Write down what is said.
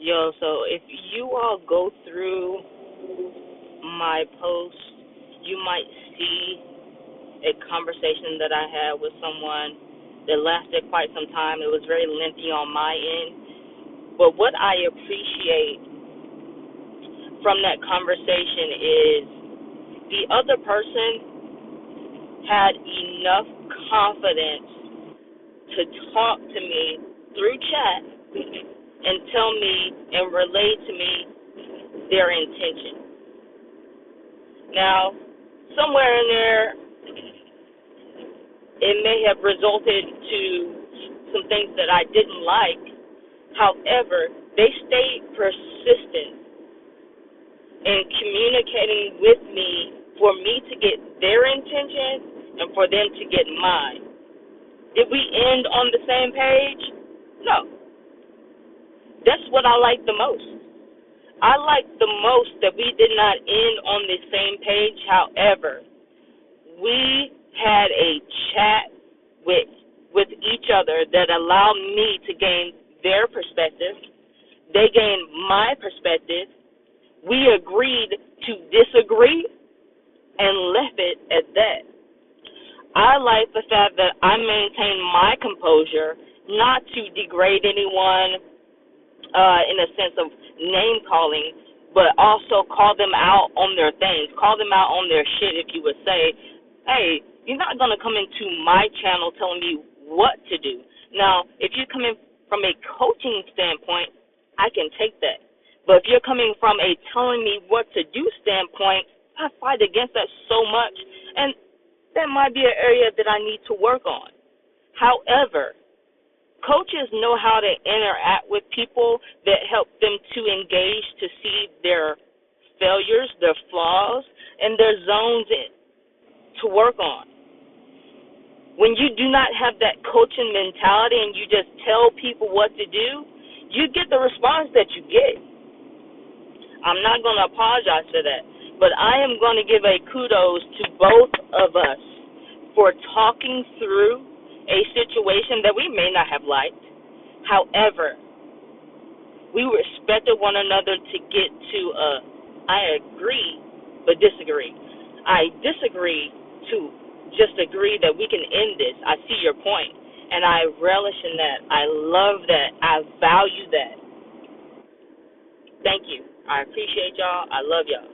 Yo, so if you all go through my post, you might see a conversation that I had with someone that lasted quite some time. It was very lengthy on my end. But what I appreciate from that conversation is the other person had enough confidence to talk to me through chat and tell me and relay to me their intention. Now, somewhere in there, it may have resulted to some things that I didn't like. However, they stayed persistent in communicating with me for me to get their intention and for them to get mine. Did we end on the same page? No. That's what I like the most. I like the most that we did not end on the same page. However, we had a chat with each other that allowed me to gain their perspective. They gained my perspective. We agreed to disagree and left it at that. I like the fact that I maintained my composure, not to degrade anyone in a sense of name calling, but also call them out on their things, call them out on their shit. If you would say, hey, you're not going to come into my channel telling me what to do. Now, if you're coming from a coaching standpoint, I can take that. But if you're coming from a telling me what to do standpoint, I fight against that so much. And that might be an area that I need to work on. However, coaches know how to interact with people that help them to engage to see their failures, their flaws, and their zones to work on. When you do not have that coaching mentality and you just tell people what to do, you get the response that you get. I'm not going to apologize for that, but I am going to give a kudos to both of us for talking through a situation that we may not have liked. However, we respected one another to get to I agree but disagree. I disagree to just agree that we can end this. I see your point, and I relish in that. I love that. I value that. Thank you. I appreciate y'all. I love y'all.